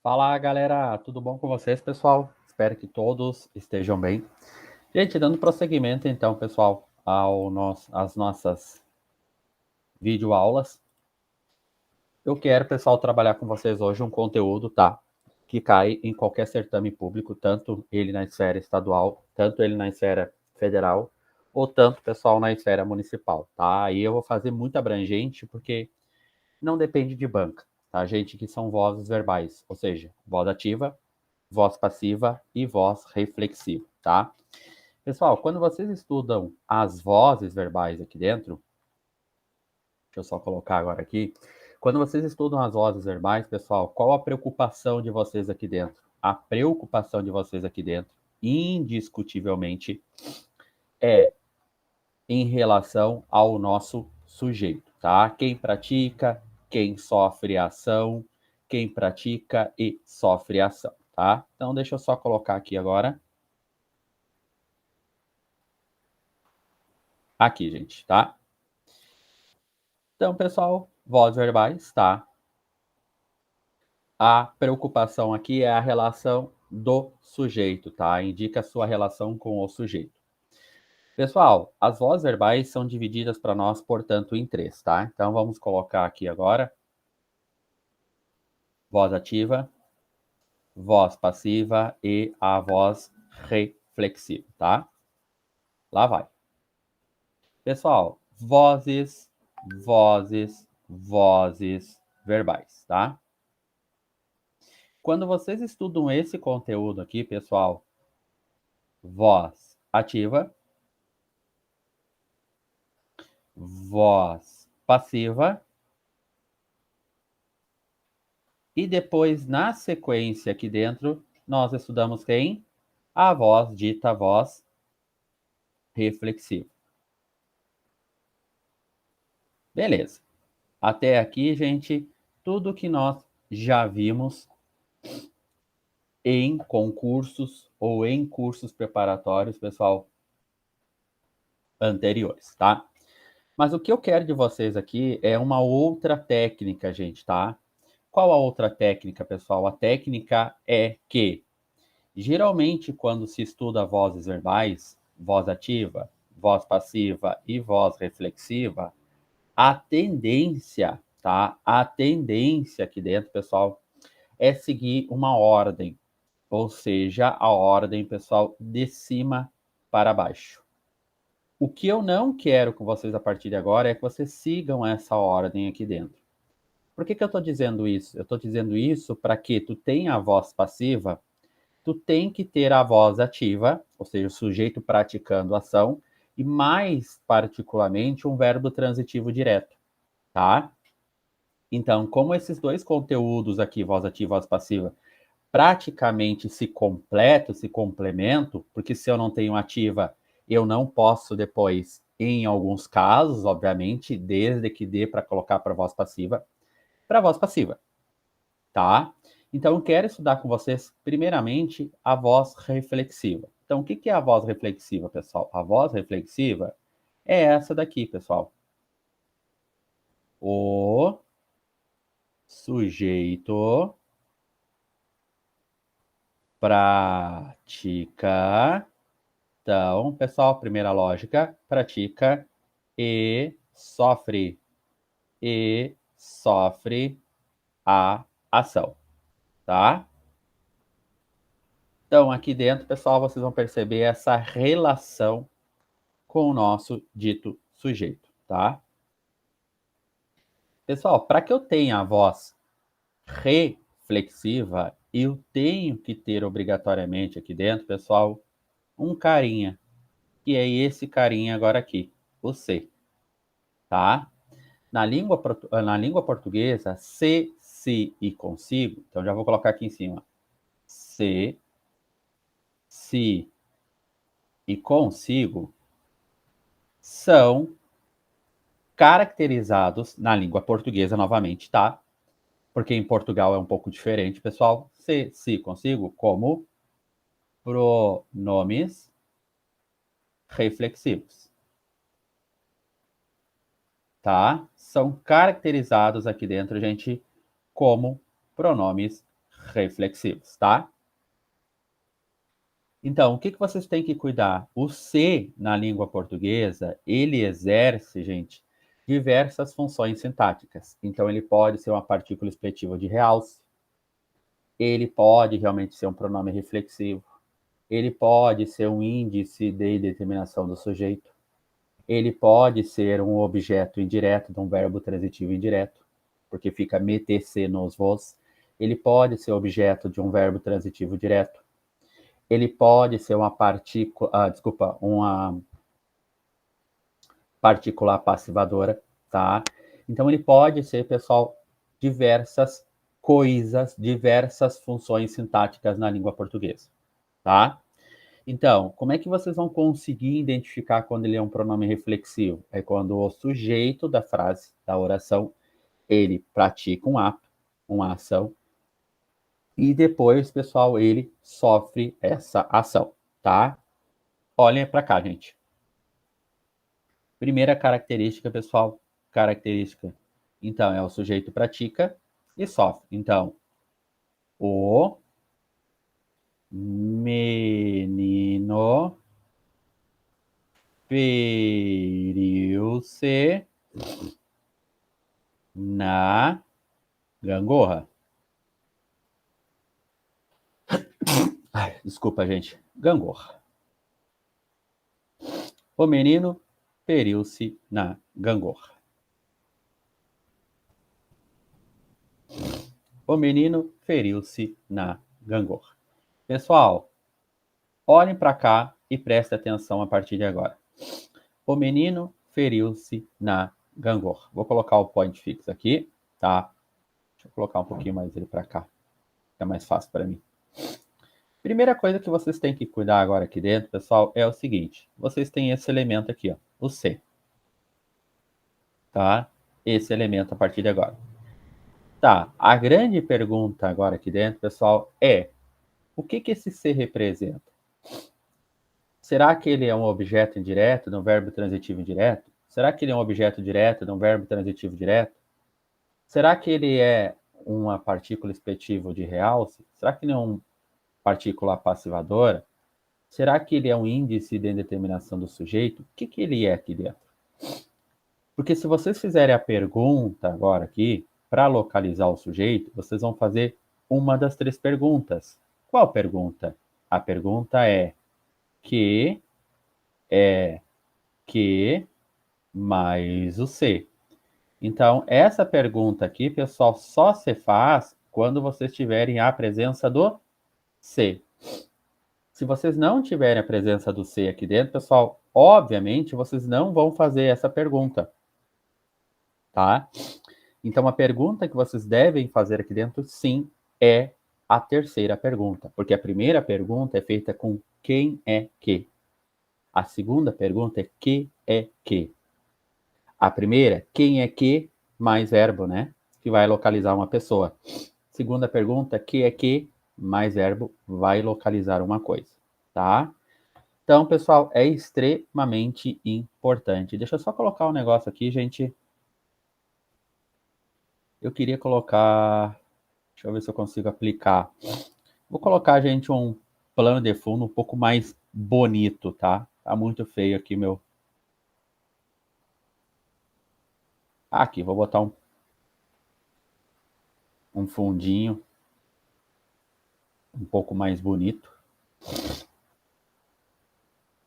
Fala galera, tudo bom com vocês, pessoal? Espero que todos estejam bem. Gente, dando prosseguimento então, pessoal, às nossas videoaulas, eu quero, pessoal, trabalhar com vocês hoje um conteúdo, tá? Que cai em qualquer certame público, tanto ele na esfera estadual, tanto ele na esfera federal, ou tanto, pessoal, na esfera municipal, tá? E eu vou fazer muito abrangente, porque não depende de banca, tá, gente? Que são vozes verbais, ou seja, voz ativa, voz passiva e voz reflexiva, tá? Pessoal, quando vocês estudam as vozes verbais aqui dentro, deixa eu só colocar agora aqui. Quando vocês estudam as vozes verbais, pessoal, qual a preocupação de vocês aqui dentro? A preocupação de vocês aqui dentro, indiscutivelmente, é em relação ao nosso sujeito, tá? Quem pratica, quem sofre a ação, quem pratica e sofre a ação, tá? Então, deixa eu só colocar aqui agora. Aqui, gente, tá? Então, pessoal, vozes verbais, tá? A preocupação aqui é a relação do sujeito, tá? Indica a sua relação com o sujeito. Pessoal, as vozes verbais são divididas para nós, portanto, em três, tá? Então, vamos colocar aqui agora voz ativa, voz passiva e a voz reflexiva, tá? Lá vai. Pessoal, vozes verbais, tá? Quando vocês estudam esse conteúdo aqui, pessoal, voz ativa, voz passiva, e depois, na sequência aqui dentro, nós estudamos quem? A voz dita voz reflexiva. Beleza. Até aqui, gente, tudo que nós já vimos em concursos ou em cursos preparatórios, pessoal, anteriores, tá? Mas o que eu quero de vocês aqui é uma outra técnica, gente, tá? Qual a outra técnica, pessoal? A técnica é que, geralmente, quando se estuda vozes verbais, voz ativa, voz passiva e voz reflexiva, a tendência, tá? A tendência aqui dentro, pessoal, é seguir uma ordem, ou seja, a ordem, pessoal, de cima para baixo. O que eu não quero com vocês a partir de agora é que vocês sigam essa ordem aqui dentro. Por que eu estou dizendo isso? Eu estou dizendo isso para que tu tenha a voz passiva, tu tem que ter a voz ativa, ou seja, o sujeito praticando ação, e mais particularmente um verbo transitivo direto, tá? Então, como esses dois conteúdos aqui, voz ativa e voz passiva, praticamente se completam, se complementam, porque se eu não tenho ativa, eu não posso depois, em alguns casos, obviamente, desde que dê para colocar para voz passiva, tá? Então, eu quero estudar com vocês, primeiramente, a voz reflexiva. Então, o que é a voz reflexiva, pessoal? A voz reflexiva é essa daqui, pessoal. O sujeito pratica. Então, pessoal, primeira lógica, pratica e sofre. E sofre a ação, tá? Então, aqui dentro, pessoal, vocês vão perceber essa relação com o nosso dito sujeito, tá? Pessoal, para que eu tenha a voz reflexiva, eu tenho que ter obrigatoriamente aqui dentro, pessoal, um carinha, que é esse carinha agora aqui, o C, tá? Na língua portuguesa, se e consigo, então já vou colocar aqui em cima, se e consigo, são caracterizados na língua portuguesa novamente, tá? Porque em Portugal é um pouco diferente, pessoal. Se consigo, como pronomes reflexivos, tá? São caracterizados aqui dentro, gente, como pronomes reflexivos, tá? Então, o que vocês têm que cuidar? O C, na língua portuguesa, ele exerce, gente, diversas funções sintáticas. Então, ele pode ser uma partícula expletiva de realce, ele pode realmente ser um pronome reflexivo, ele pode ser um índice de determinação do sujeito, ele pode ser um objeto indireto de um verbo transitivo indireto, porque fica meter-se nos vos. Ele pode ser objeto de um verbo transitivo direto. Ele pode ser uma partícula passivadora, tá? Então ele pode ser, pessoal, diversas coisas, diversas funções sintáticas na língua portuguesa, tá? Então, como é que vocês vão conseguir identificar quando ele é um pronome reflexivo? É quando o sujeito da frase, da oração, ele pratica um ato, uma ação, e depois, pessoal, ele sofre essa ação, tá? Olhem para cá, gente. Primeira característica, pessoal, característica. Então, é o sujeito pratica e sofre. Então, o menino feriu-se na gangorra. Ai, desculpa, gente. Gangorra. O menino feriu-se na gangorra. O menino feriu-se na gangorra. Pessoal, olhem para cá e prestem atenção a partir de agora. O menino feriu-se na gangorra. Vou colocar o point fix aqui, tá? Deixa eu colocar um pouquinho mais ele para cá. Fica mais fácil para mim. Primeira coisa que vocês têm que cuidar agora aqui dentro, pessoal, é o seguinte. Vocês têm esse elemento aqui, ó, o C. Tá? Esse elemento a partir de agora. Tá, a grande pergunta agora aqui dentro, pessoal, é o que esse C representa? Será que ele é um objeto indireto de um verbo transitivo indireto? Será que ele é um objeto direto de um verbo transitivo direto? Será que ele é uma partícula expletiva de realce? Será que ele é uma partícula passivadora? Será que ele é um índice de determinação do sujeito? O que ele é aqui dentro? Porque se vocês fizerem a pergunta agora aqui, para localizar o sujeito, vocês vão fazer uma das três perguntas. Qual pergunta? A pergunta é que mais o C. Então, essa pergunta aqui, pessoal, só se faz quando vocês tiverem a presença do C. Se vocês não tiverem a presença do C aqui dentro, pessoal, obviamente vocês não vão fazer essa pergunta, tá? Então, a pergunta que vocês devem fazer aqui dentro, sim, é a terceira pergunta, porque a primeira pergunta é feita com quem é que. A segunda pergunta é que é que. A primeira, quem é que mais verbo, né? Que vai localizar uma pessoa. Segunda pergunta, que é que mais verbo vai localizar uma coisa, tá? Então, pessoal, é extremamente importante. Deixa eu só colocar um negócio aqui, gente. Eu queria colocar. Deixa eu ver se eu consigo aplicar. Vou colocar, gente, um plano de fundo um pouco mais bonito, tá? Tá muito feio aqui, meu. Aqui, vou botar um fundinho um pouco mais bonito.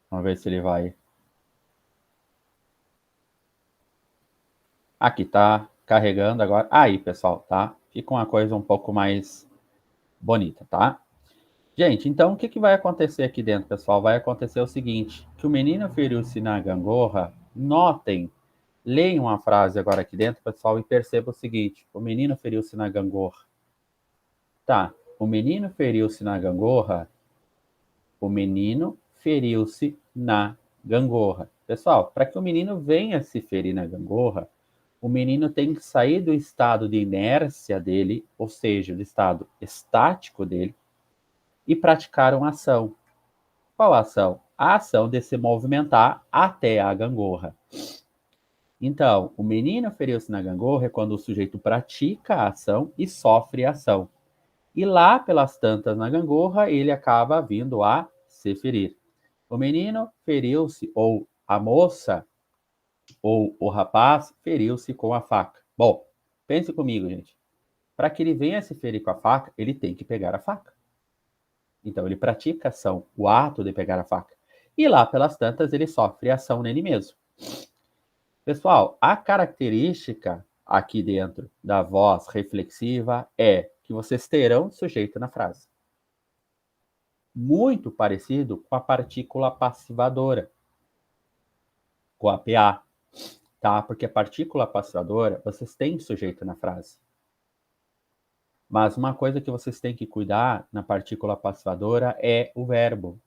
Vamos ver se ele vai. Aqui, tá carregando agora. Aí, pessoal, tá? Fica uma coisa um pouco mais bonita, tá? Gente, então o que vai acontecer aqui dentro, pessoal? Vai acontecer o seguinte, que o menino feriu-se na gangorra, notem, leiam a frase agora aqui dentro, pessoal, e percebam o seguinte, o menino feriu-se na gangorra. Tá, o menino feriu-se na gangorra, o menino feriu-se na gangorra. Pessoal, para que o menino venha se ferir na gangorra, o menino tem que sair do estado de inércia dele, ou seja, do estado estático dele, e praticar uma ação. Qual a ação? A ação de se movimentar até a gangorra. Então, o menino feriu-se na gangorra é quando o sujeito pratica a ação e sofre a ação. E lá pelas tantas na gangorra, ele acaba vindo a se ferir. O menino feriu-se, ou a moça, ou o rapaz feriu-se com a faca. Bom, pense comigo, gente. Para que ele venha se ferir com a faca, ele tem que pegar a faca. Então ele pratica a ação, o ato de pegar a faca. E lá pelas tantas ele sofre a ação nele mesmo. Pessoal, a característica aqui dentro da voz reflexiva é que vocês terão sujeito na frase. Muito parecido com a partícula passivadora, com a PA, tá? Porque a partícula passivadora, vocês têm sujeito na frase. Mas uma coisa que vocês têm que cuidar na partícula passivadora é o verbo.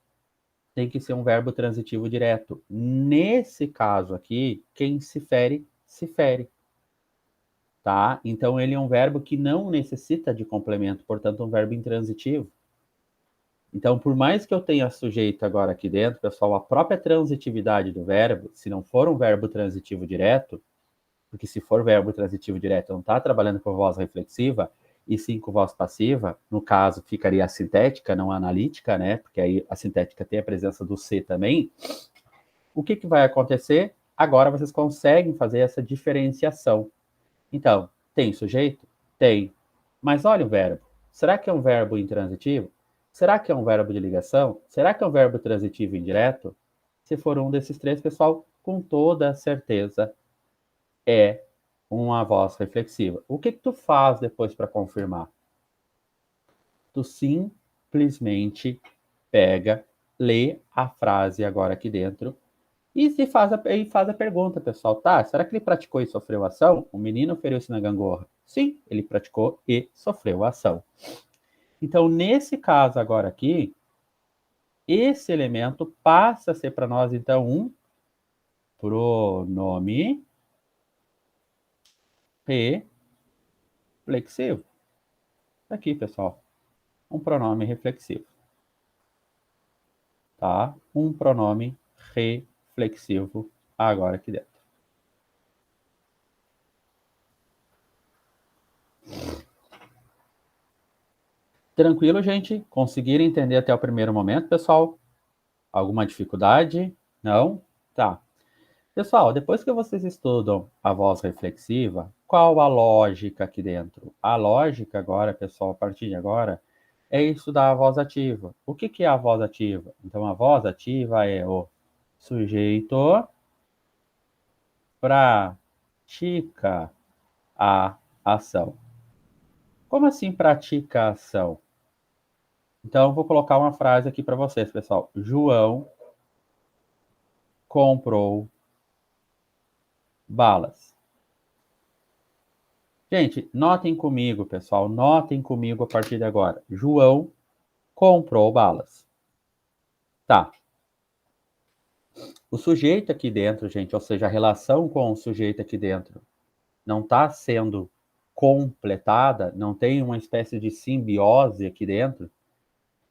Tem que ser um verbo transitivo direto. Nesse caso aqui, quem se fere, se fere. Tá? Então, ele é um verbo que não necessita de complemento, portanto, um verbo intransitivo. Então, por mais que eu tenha sujeito agora aqui dentro, pessoal, a própria transitividade do verbo, se não for um verbo transitivo direto, porque se for verbo transitivo direto, não está trabalhando com voz reflexiva, e sim com voz passiva, no caso, ficaria a sintética, não a analítica, né? Porque aí a sintética tem a presença do C também. O que vai acontecer? Agora vocês conseguem fazer essa diferenciação. Então, tem sujeito? Tem. Mas olha o verbo. Será que é um verbo intransitivo? Será que é um verbo de ligação? Será que é um verbo transitivo indireto? Se for um desses três, pessoal, com toda certeza é uma voz reflexiva. O que tu faz depois para confirmar? Tu simplesmente pega, lê a frase agora aqui dentro e faz a pergunta, pessoal. Tá, será que ele praticou e sofreu ação? O menino feriu-se na gangorra. Sim, ele praticou e sofreu ação. Então, nesse caso agora aqui, esse elemento passa a ser para nós, então, um pronome reflexivo. Aqui, pessoal, um pronome reflexivo. Tá? Um pronome reflexivo agora aqui dentro. Tranquilo, gente? Conseguiram entender até o primeiro momento, pessoal? Alguma dificuldade? Não? Tá. Pessoal, depois que vocês estudam a voz reflexiva, qual a lógica aqui dentro? A lógica agora, pessoal, a partir de agora, é estudar a voz ativa. O que é a voz ativa? Então, a voz ativa é o sujeito pratica a ação. Como assim pratica a ação? Então, vou colocar uma frase aqui para vocês, pessoal. João comprou balas. Gente, notem comigo, pessoal. Notem comigo a partir de agora. João comprou balas. Tá. O sujeito aqui dentro, gente, ou seja, a relação com o sujeito aqui dentro, não está sendo completada, não tem uma espécie de simbiose aqui dentro.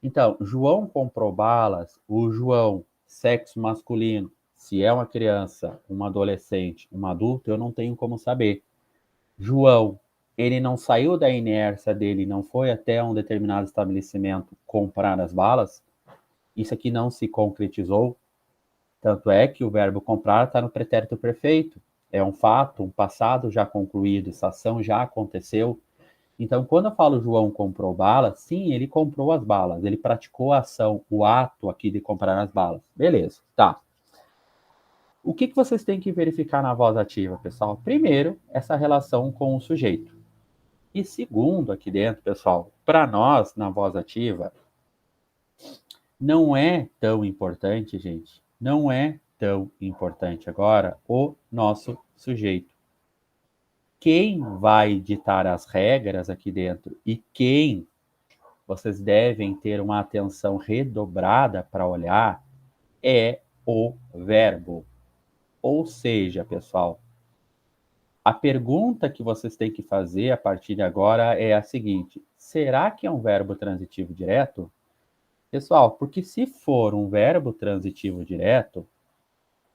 Então, João comprou balas, o João, sexo masculino, se é uma criança, um adolescente, um adulto, eu não tenho como saber. João, ele não saiu da inércia dele, não foi até um determinado estabelecimento comprar as balas. Isso aqui não se concretizou. Tanto é que o verbo comprar está no pretérito perfeito. É um fato, um passado já concluído, essa ação já aconteceu. Então, quando eu falo João comprou balas, sim, ele comprou as balas, ele praticou a ação, o ato aqui de comprar as balas. Beleza, tá. O que vocês têm que verificar na voz ativa, pessoal? Primeiro, essa relação com o sujeito. E segundo, aqui dentro, pessoal, para nós, na voz ativa, não é tão importante, gente, não é tão importante agora o nosso sujeito. Quem vai ditar as regras aqui dentro e quem vocês devem ter uma atenção redobrada para olhar é o verbo. Ou seja, pessoal, a pergunta que vocês têm que fazer a partir de agora é a seguinte: será que é um verbo transitivo direto? Pessoal, porque se for um verbo transitivo direto,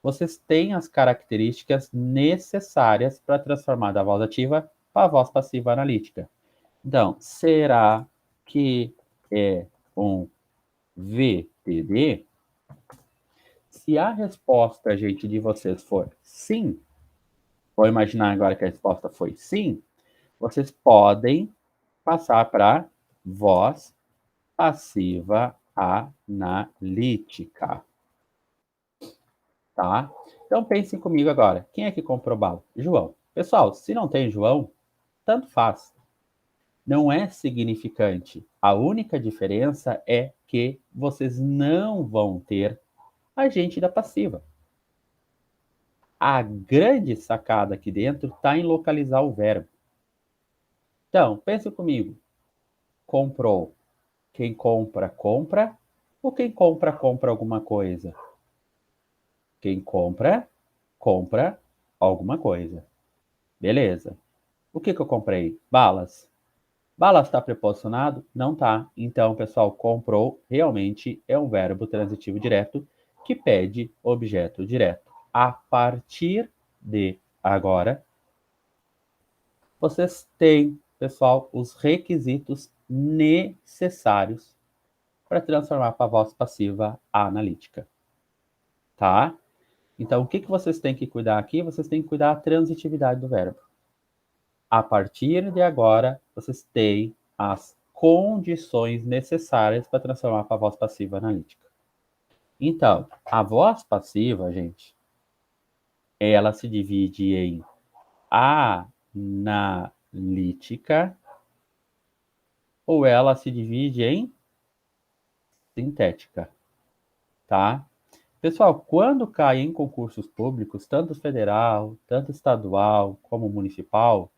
vocês têm as características necessárias para transformar da voz ativa para a voz passiva analítica. Então, será que é um VTD, se a resposta, gente, de vocês for sim, vou imaginar agora que a resposta foi sim, vocês podem passar para voz passiva analítica, tá? Então pensem comigo agora, quem é que comprou bala? João. Pessoal, se não tem João, tanto faz. Não é significante. A única diferença é que vocês não vão ter agente da passiva. A grande sacada aqui dentro está em localizar o verbo. Então, pense comigo. Comprou. Quem compra, compra. Ou quem compra, compra alguma coisa? Quem compra, compra alguma coisa. Beleza. O que eu comprei? Balas. Balas está preposicionado? Não está. Então, pessoal, comprou realmente é um verbo transitivo direto que pede objeto direto. A partir de agora, vocês têm, pessoal, os requisitos necessários para transformar para a voz passiva analítica, tá? Então, o que vocês têm que cuidar aqui? Vocês têm que cuidar da transitividade do verbo. A partir de agora, vocês têm as condições necessárias para transformar para a voz passiva analítica. Então, a voz passiva, gente, ela se divide em analítica ou ela se divide em sintética, tá? Pessoal, quando cai em concursos públicos, tanto federal, tanto estadual como municipal,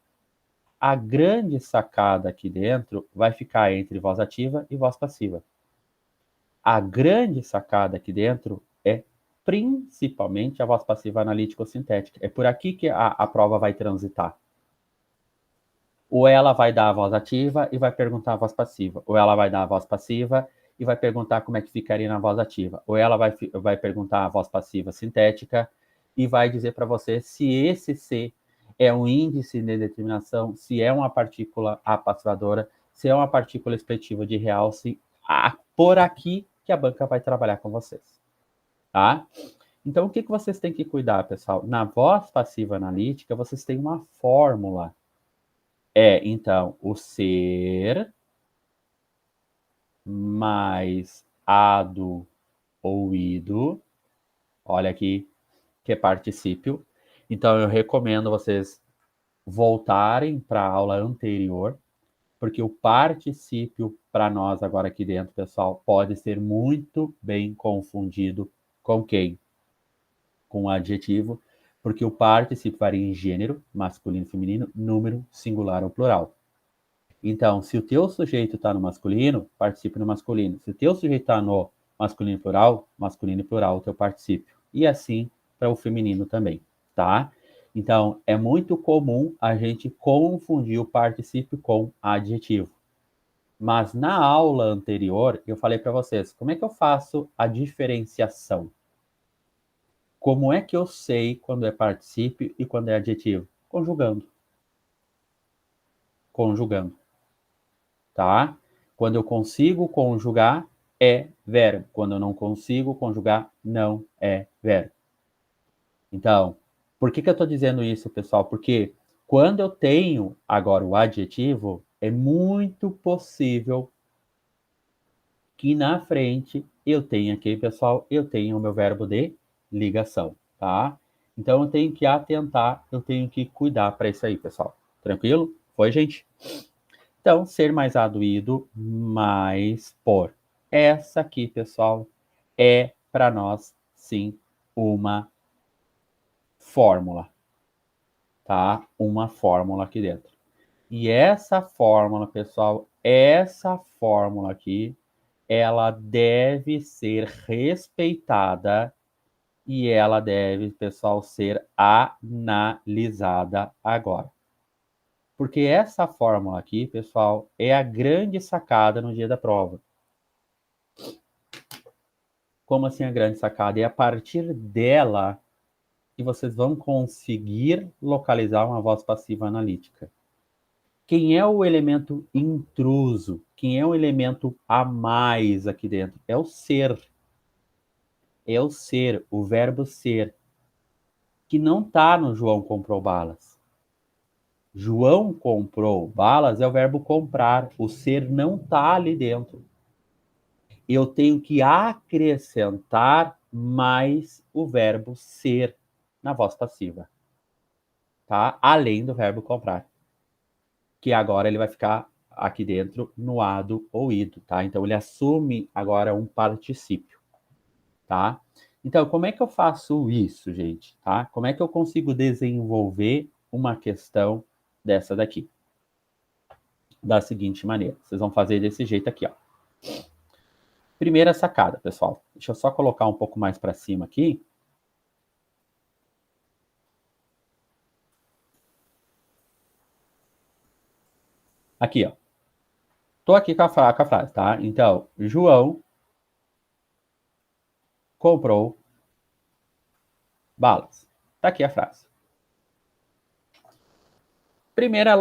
a grande sacada aqui dentro vai ficar entre voz ativa e voz passiva. A grande sacada aqui dentro é principalmente a voz passiva analítico-sintética. É por aqui que a prova vai transitar. Ou ela vai dar a voz ativa e vai perguntar a voz passiva. Ou ela vai dar a voz passiva e vai perguntar como é que ficaria na voz ativa. Ou ela vai perguntar a voz passiva sintética e vai dizer para você se esse C é um índice de determinação, se é uma partícula apassivadora, se é uma partícula expletiva de realce. Por aqui que a banca vai trabalhar com vocês, tá? Então, o que vocês têm que cuidar, pessoal? Na voz passiva analítica, vocês têm uma fórmula. Então, o ser mais ado ou ido, olha aqui, que é particípio. Então, eu recomendo vocês voltarem para a aula anterior, porque o particípio, para nós agora aqui dentro, pessoal, pode ser muito bem confundido com quem? Com o adjetivo, porque o particípio varia em gênero, masculino e feminino, número, singular ou plural. Então, se o teu sujeito está no masculino, participe no masculino. Se o teu sujeito está no masculino e plural, o teu particípio. E assim para o feminino também, tá? Então, é muito comum a gente confundir o particípio com adjetivo. Mas na aula anterior, eu falei para vocês, como é que eu faço a diferenciação? Como é que eu sei quando é particípio e quando é adjetivo? Conjugando. Conjugando. Tá? Quando eu consigo conjugar, é verbo. Quando eu não consigo conjugar, não é verbo. Então, por que eu estou dizendo isso, pessoal? Porque quando eu tenho agora o adjetivo, é muito possível que na frente eu tenha aqui, pessoal, eu tenho o meu verbo de ligação, tá? Então eu tenho que atentar, eu tenho que cuidar para isso aí, pessoal. Tranquilo? Foi, gente? Então, ser mais aduído, mais por. Essa aqui, pessoal, é para nós, sim, uma fórmula, tá? Uma fórmula aqui dentro. E essa fórmula, pessoal, essa fórmula aqui, ela deve ser respeitada e ela deve, pessoal, ser analisada agora. Porque essa fórmula aqui, pessoal, é a grande sacada no dia da prova. Como assim a grande sacada? É a partir dela que vocês vão conseguir localizar uma voz passiva analítica. Quem é o elemento intruso? Quem é o elemento a mais aqui dentro? É o ser. É o ser, o verbo ser, que não está no João comprou balas. João comprou balas é o verbo comprar. O ser não está ali dentro. Eu tenho que acrescentar mais o verbo ser na voz passiva, tá? Além do verbo comprar, que agora ele vai ficar aqui dentro no ado ou ido, tá? Então ele assume agora um particípio, tá? Então, como é que eu faço isso, gente? Tá? Como é que eu consigo desenvolver uma questão dessa daqui? Da seguinte maneira. Vocês vão fazer desse jeito aqui, ó. Primeira sacada, pessoal. Deixa eu só colocar um pouco mais para cima aqui. Aqui, ó. Tô aqui com a frase, tá? Então, João comprou balas. Tá aqui a frase. Primeira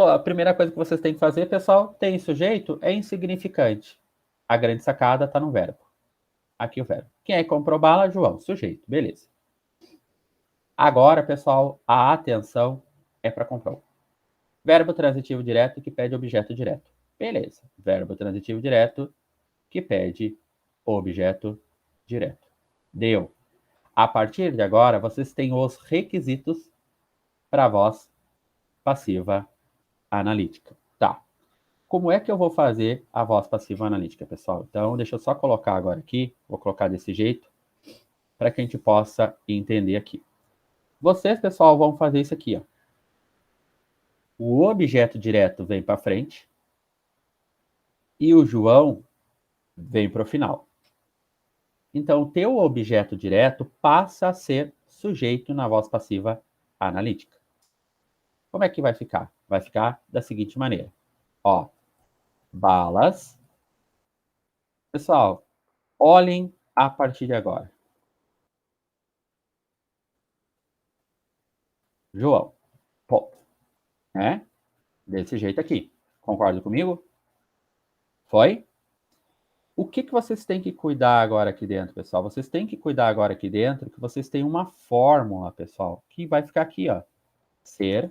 coisa que vocês têm que fazer, pessoal, tem sujeito, é insignificante. A grande sacada tá no verbo. Aqui o verbo. Quem é que comprou bala? João. Sujeito. Beleza. Agora, pessoal, a atenção é para comprou. Verbo transitivo direto que pede objeto direto. Beleza. Verbo transitivo direto que pede objeto direto. Deu. A partir de agora, vocês têm os requisitos para a voz passiva analítica. Tá. Como é que eu vou fazer a voz passiva analítica, pessoal? Então, deixa eu só colocar agora aqui. Vou colocar desse jeito para que a gente possa entender aqui. Vocês, pessoal, vão fazer isso aqui, ó. O objeto direto vem para frente e o João vem para o final. Então, o teu objeto direto passa a ser sujeito na voz passiva analítica. Como é que vai ficar? Vai ficar da seguinte maneira. Ó, balas. Pessoal, olhem a partir de agora. João, ponto. Né? Desse jeito aqui. Concorda comigo? Foi? O que vocês têm que cuidar agora aqui dentro, pessoal? Vocês têm que cuidar agora aqui dentro que vocês têm uma fórmula, pessoal, que vai ficar aqui, ó. Ser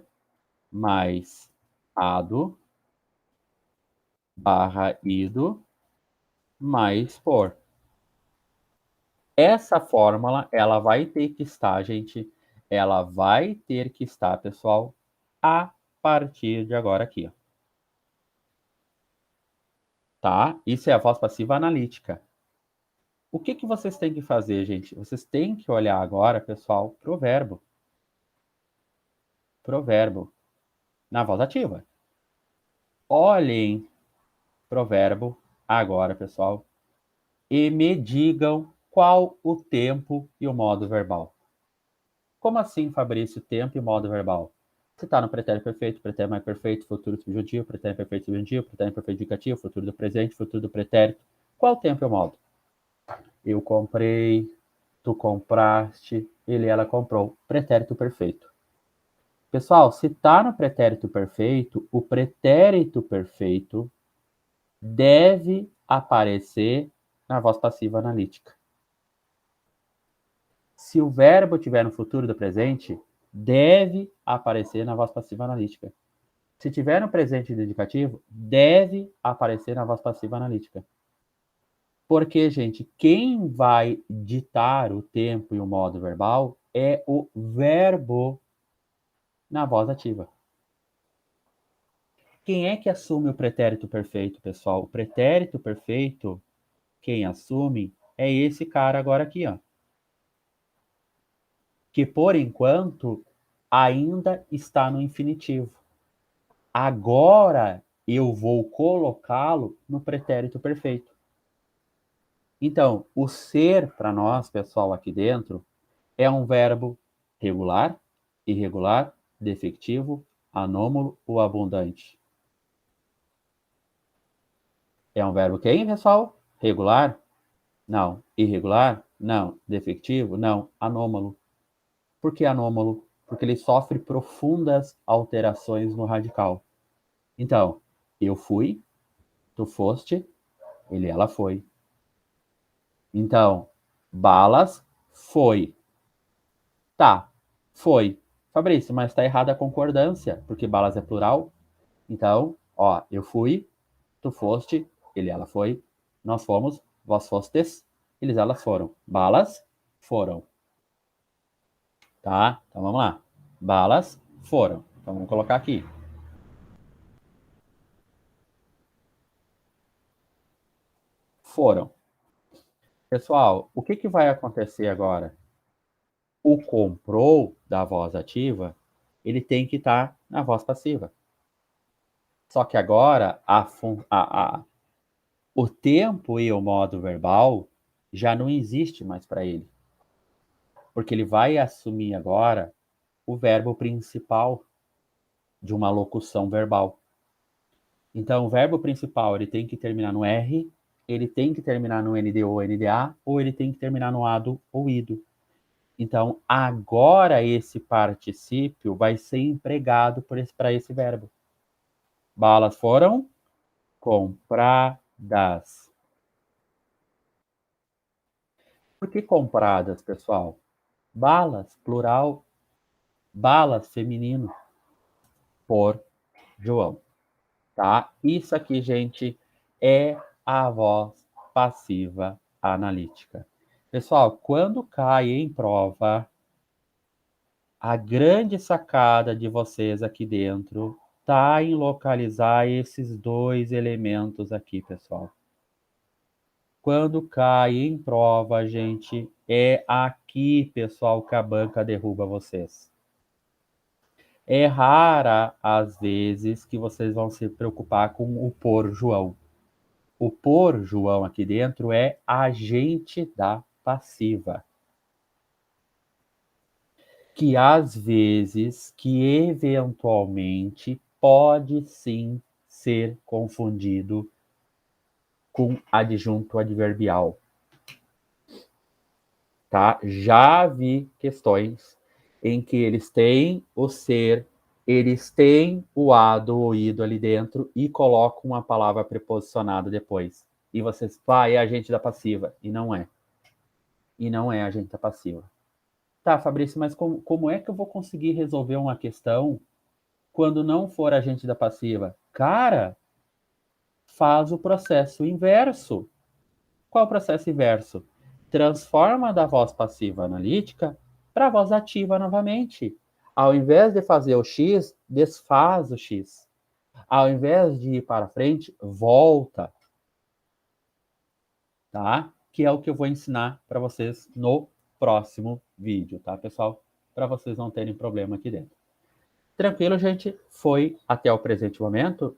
mais ado barra ido mais por. Essa fórmula, ela vai ter que estar, gente, ela vai ter que estar, pessoal, a partir de agora aqui, ó. Tá? Isso é a voz passiva analítica. O que vocês têm que fazer, gente? Vocês têm que olhar agora, pessoal, pro verbo. Pro verbo. Na voz ativa. Olhem pro verbo agora, pessoal, e me digam qual o tempo e o modo verbal. Como assim, Fabrício, tempo e modo verbal? Você está no pretérito perfeito, pretérito mais perfeito, futuro subjuntivo, pretérito perfeito subjuntivo, pretérito perfeito indicativo, futuro do presente, futuro do pretérito. Qual tempo e o modo? Eu comprei, tu compraste, ele, ela comprou. Pretérito perfeito. Pessoal, se está no pretérito perfeito, o pretérito perfeito deve aparecer na voz passiva analítica. Se o verbo tiver no futuro do presente, deve aparecer na voz passiva analítica. Se tiver no presente do indicativo, deve aparecer na voz passiva analítica. Porque, gente, quem vai ditar o tempo e o modo verbal é o verbo na voz ativa. Quem é que assume o pretérito perfeito, pessoal? O pretérito perfeito, quem assume é esse cara agora aqui, ó. Que por enquanto ainda está no infinitivo. Agora eu vou colocá-lo no pretérito perfeito. Então, o ser para nós, pessoal, aqui dentro, é um verbo regular, irregular, defectivo, anômalo ou abundante. É um verbo quem, pessoal? Regular? Não. Irregular? Não. Defectivo? Não. Anômalo. Por que anômalo? Porque ele sofre profundas alterações no radical. Então, eu fui, tu foste, ele, ela foi. Então, balas foi. Tá, foi. Fabrício, mas tá errada a concordância, porque balas é plural. Então, ó, eu fui, tu foste, ele, ela foi, nós fomos, vós fostes, eles, elas foram. Balas foram, tá? Então vamos lá. Balas foram. Então vamos colocar aqui. Foram. Pessoal, o que que vai acontecer agora? O comprou da voz ativa, ele tem que estar na voz passiva. Só que agora o tempo e o modo verbal já não existe mais para ele, porque ele vai assumir agora o verbo principal de uma locução verbal. Então, o verbo principal ele tem que terminar no R, ele tem que terminar no ND ou NDA, ou ele tem que terminar no ADO ou IDO. Então, agora esse particípio vai ser empregado para esse verbo. Balas foram compradas. Por que compradas, pessoal? Balas, plural, balas, feminino, por João, tá? Isso aqui, gente, é a voz passiva analítica. Pessoal, quando cai em prova, a grande sacada de vocês aqui dentro tá em localizar esses dois elementos aqui, pessoal. Quando cai em prova, gente, é aqui, pessoal, que a banca derruba vocês. É rara as vezes que vocês vão se preocupar com o por João. O por João aqui dentro é agente da passiva. Que às vezes, que eventualmente, pode sim ser confundido com adjunto adverbial. Tá? Já vi questões em que eles têm o ser, eles têm o ado ou ido ali dentro e colocam uma palavra preposicionada depois. E vocês, é agente da passiva. E não é. E não é agente da passiva. Tá, Fabrício, mas como é que eu vou conseguir resolver uma questão quando não for agente da passiva? Cara, faz o processo inverso. Qual é o processo inverso? Transforma da voz passiva analítica para a voz ativa novamente. Ao invés de fazer o X, desfaz o X. Ao invés de ir para frente, volta. Tá? Que é o que eu vou ensinar para vocês no próximo vídeo, tá, pessoal? Para vocês não terem problema aqui dentro. Tranquilo, gente? Foi até o presente momento.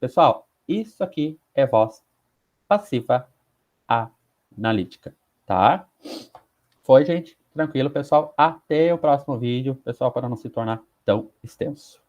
Pessoal, isso aqui é voz passiva analítica, tá? Foi, gente? Tranquilo, pessoal? Até o próximo vídeo, pessoal, para não se tornar tão extenso.